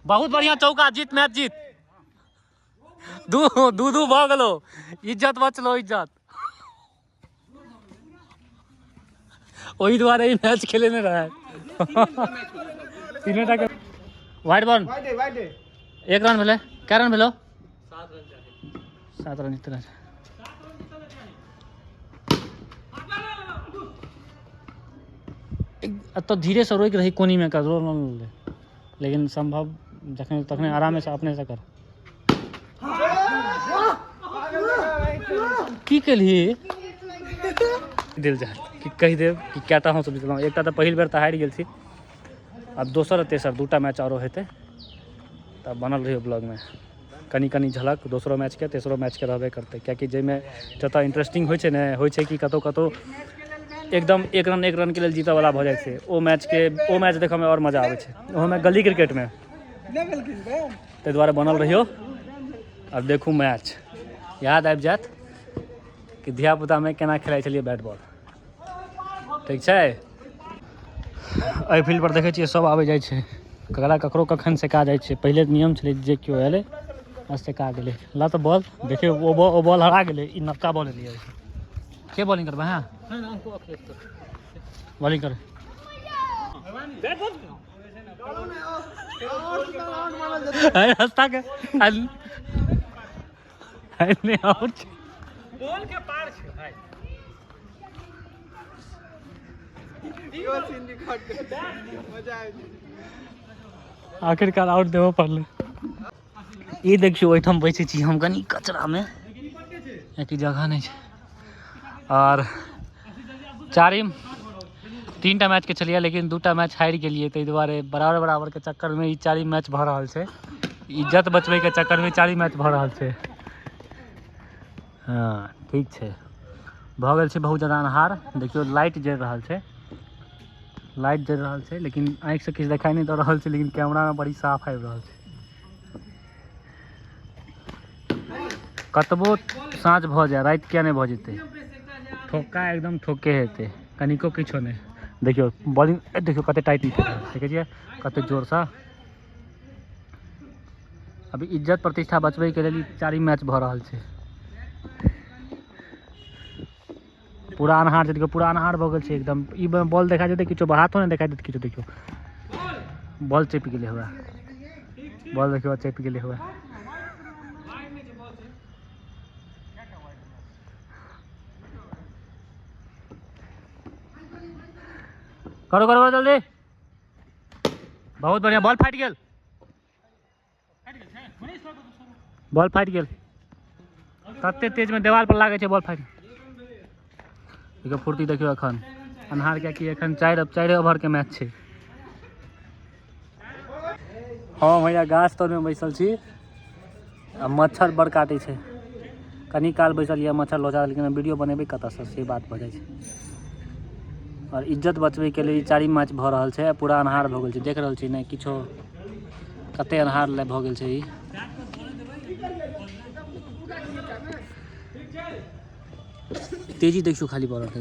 बहुत बढ़िया चौका, जीत मैच जीत। दू दू दू भ गेलो, इज्जत बचलो इज्जत। ओही द्वारे ही मैच खेले में रहा है। तीनों टा के वाइड बॉल, एक रन भेले, क्या रन भेलो? 7 रन इतना। तो धीरे से रोक रही कोनी में कर, लेकिन संभव जखने तखने आराम से अपने से कर। की कलिए दिल जा कि कहि देव कि कैटा हम सब जितलहुँ। एक तो पहिल बेर तो हारि गेल छी, अब दोसर और तेसर दूटा मैच आरो हेतै, तब बनल रहियो ब्लॉग में कनी कनी झलक दोसरो मैच के तेसरो मैच के रहबे करतै, कियाकि जाहिमे जतऽ इंटरेस्टिंग होइ छै ने, होइ छै कि कतौ कतौ एकदम एक रन के लेल जीतऽ वाला भऽ जाइ छै। ओ मैच देखऽ में और मजा आबै छै, ओहोमे गली क्रिकेट में। ताहि दुआरे बनल रहियो, अब देखू मैच, याद आबि जायत कि धियापुतामे केना खेलाइ छलियै बैट बॉल। ठीक छै, एहि फील्ड पर देखै छियै सब आबै जाइ छै, ककरा ककरो कखन सेका जाइ छै। पहिले नियम छलै जे केओ एलै आ सेका गेलै। ला तऽ बॉल देखियौ, ओ बॉल हरा गेलै, ई नवका बॉल एलियै। के बॉलिंग करबै? हाँ बॉलिंग कर। रास्ता के आउट बॉल के पार छै भाई। आखिरकार आउट देबो पड़लै। ई देखियो ओहिठाम बैठे छी हम कनी कचरा में, एक जगह नहीं छै। और चारिम 3टा मैच के चलिए, लेकिन 2टा मैच हारि गेलिए, ताहि दुआरे बराबर के चक्कर में ई 4 मैच भ रहल छै। इज्जत बचबै के चक्कर में 4 मैच भ रहल छै। हाँ ठीक छै, भ गेल छै बहुत ज़्यादा अन्हार। देखियो लाइट जरि रहल छै, लेकिन आँखि से किछु देखाई नहीं दे रहल छै, लेकिन कैमरा में बड़ी साफ आबि रहल छै। कतबो साँझ भ जाए, राति किया नहीं भ जेतै, ठोका एकदम ठोके हेतै, कनिको किछो नहीं। देखियो बॉलिंग, देखियो कते टाइट देखे छियै, कते जोर से। अभी इज्जत प्रतिष्ठा बचबै के लेल 4 मैच भ रहल छै। पूरा अन्हार छै, देखियो पूरा अन्हार भ गेल छै एकदम। ई बॉल देखा जेतै किछो, हाथो नहीं देखा देतै किछो। देखियो बॉल चेपि गेलै हुए, बॉल देखियो चेपि गेलै हुए। करो करो जल्दी, बहुत बढ़िया। बॉल फाटि गेल, बॉल फाटि गेल, तते तेज में देवाल पर लागे छै, बॉल फाटि। देखियो फुर्ती देखियो एखन अन्हार, कियाकि एखन 4 ओवर के मैच छै। हाँ भैया गाछ तर में बैसल छी, आ मच्छर बड़ काटे छै। कनी काल बैसल ये मच्छर लोचा, लेकिन वीडियो बनेबै कतऽ से बात भऽ जाइ छै। और इज्जत बचबै के लिए 4 मैच भ रहल छै, पूरा अन्हार भ गेल छै। देख रहल छी नहीं किछो, कते अन्हार भ गेल छै। ई तेजी देखियो खाली बॉलर के,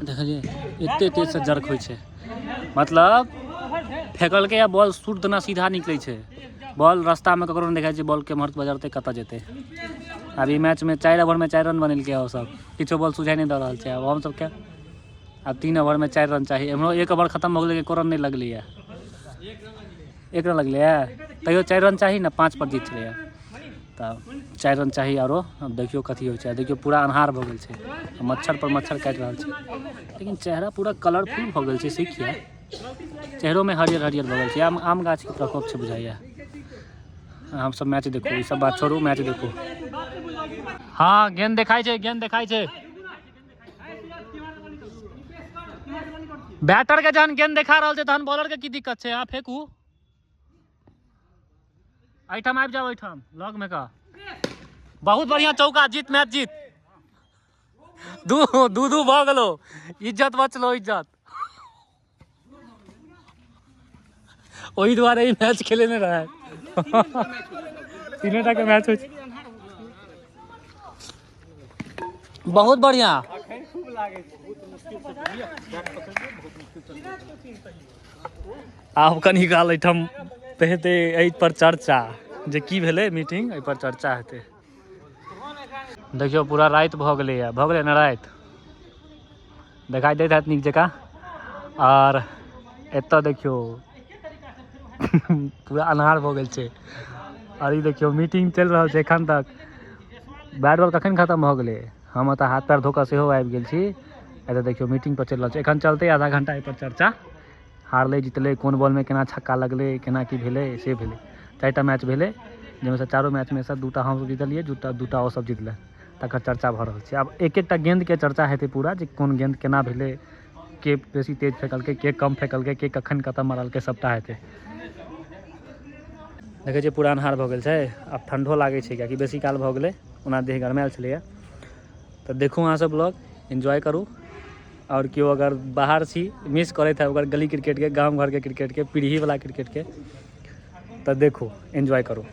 देखलिए एते तेज से जर्क होइ छै, मतलब फेंकलकै या बॉल शूट देना सीधा निकलै छै। बॉल रास्ता में ककरो नहीं देखा छै, बॉल केम्हर बजरतै कतऽ जेतै। अब ई मैच में 4 ओवर में 4 रन बनेलकै ओ सब, किछो बॉल सुझाई नहीं दे रहल छै। अब हम सब के अब 3 ओवर में 4 रन चाहिए। एम्हरो 1 ओवर खत्म हो गेलै, एको रन नहीं लगलै है, 1 रन लगलै है, तैयो 4 रन चाही ना, 5 पर जीत छलै। तब 4 रन चाहिए आरो। अब देखियो कथी होइ छै। देखियो पूरा अन्हार भ गेल छै, मच्छर पर मच्छर काटि रहल छै, लेकिन चेहरा पूरा कलरफुल भ गेल छै। सीखिए चेहरो में हरियर हरियर भ गेल छै। आम गाछ के प्रकोप छै बुझाइया। हम सब मैच देखू, ई सब बात छोड़ू, मैच देखू। हाँ गेंद देखाई छै, गेंद देखाई छै। बैटर के जहन गेंद देखा रहल छै तहन बॉलर के की दिक्कत छै? अहाँ फेंकू, एहिठाम आबि जाओ, एहिठाम लॉग में का। बहुत बढ़िया चौका, जीत मैच जीत। दू दू भ गेलो, इज्जत बचलो इज्जत। ओही द्वारे ही मैच खेले में रहा है। 3 टा के मैच हो। बहुत बढ़िया, आब कनी काल एहिठाम तऽ हेतै एहि पर चर्चा जे की भेलै मीटिंग, एहि पर चर्चा हेतै। देखियौ पूरा राति भऽ गेलैए, भऽ गेलै ने राति, देखाइ दैत हैत नीक जकाँ। और एतऽ देखियौ पूरा अन्हार भऽ गेल छै। और ई देखियौ मीटिंग चलि रहल छै एखन तक। बैट बॉल कखन खत्म भऽ गेलै, हम एतऽ हाथ पैर धो कऽ सेहो आबि गेल छी। एतऽ देखियौ मीटिंग पर चलि रहल छै, एखन चलतै आधा घंटा एहि पर चर्चा। हारलै जितलै, कोन बॉल में केना छक्का लगलै, केना की भेलै से भेलै। 4टा मैच भेलै, जाहिमे से 4 मैच में से 2टा हम जीतलियै, 2टा ओ सब जीतलै। तकर चर्चा भऽ रहल छै। आब एक एकटा गेंदके चर्चा हेतै पूरा, जे कोन गेंद केना भेलै, के बेसी तेज फेंकलकै, के कम फेंकलकै, के कखन कतऽ मारलकै, सबटा हेतै। देखै छियै पूरा अन्हार भऽ गेल छै। आब ठंडो लागै छै कियाकि बेसी काल भऽ गेलै, ओना देह गरमायल छलैए। तऽ देखू अहाँ सब ब्लॉग, एन्जॉय करू। और केओ अगर बाहर छी, मिस करैत है ओकर गली क्रिकेटके, गाँव घरके क्रिकेटके, पीढ़ीवला क्रिकेटके, तऽ देखू एन्जॉय करू।